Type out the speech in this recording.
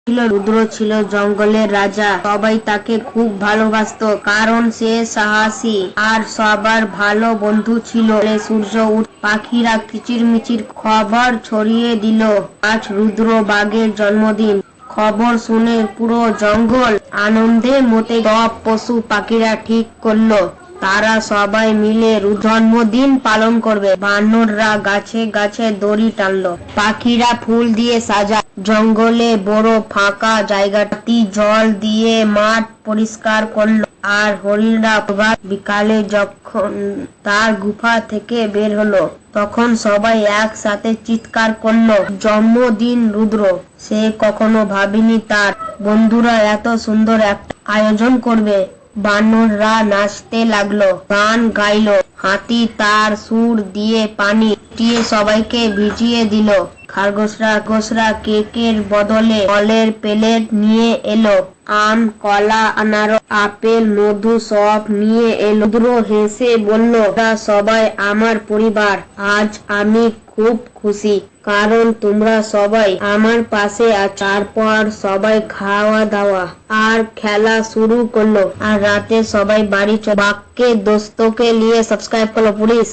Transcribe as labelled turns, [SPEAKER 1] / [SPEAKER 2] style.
[SPEAKER 1] রুদ্র ছিল জঙ্গলের রাজা। সবাই তাকে খুব ভালোবাসতো কারণ সে সাহসী আর সবার ভালো বন্ধু ছিল। সূর্য পাখিরা কিচিরমিচির খবর ছড়িয়ে দিল আজ রুদ্র বাঘের জন্মদিন। খবর শুনে পুরো জঙ্গল আনন্দে মতে। সব পশু পাখিরা ঠিক করলো তারা সবাই মিলে জন্মদিন পালন করবে। বানররা গাছে গাছে দড়ি টানলো, পাখিরা ফুল দিয়ে সাজা, জঙ্গলে বড় ফাঁকা জায়গাটি জল দিয়ে মাঠ পরিষ্কার করলো। আর হরিণরা বিকালে যখন তার গুফা থেকে বের হলো তখন সবাই একসাথে চিৎকার করলো, জন্মদিন রুদ্র। সে কখনো ভাবেনি তার বন্ধুরা এত সুন্দর একটা আয়োজন করবে। বানররা নাচতে লাগলো, গান গাইলো, হাতি তার সুর দিয়ে পানি ছিটিয়ে সবাইকে ভিজিয়ে দিল। খরগোশরা কেকের বদলে ফলের প্লেট নিয়ে এলো, আম, কলা, আনারস, আপেল, মধু সব নিয়ে এলো। রুদ্র হেসে বলল, তোমরা সবাই আমার পরিবার। আজ আমি খুব খুশি কারণ তোমরা সবাই আমার পাশে আছো। তারপর সবাই খাওয়া দাওয়া আর খেলা শুরু করলো আর রাতে সবাই বাড়ি বাঘকে দোস্তকে নিয়ে সাবস্ক্রাইব করলো পুলিশ।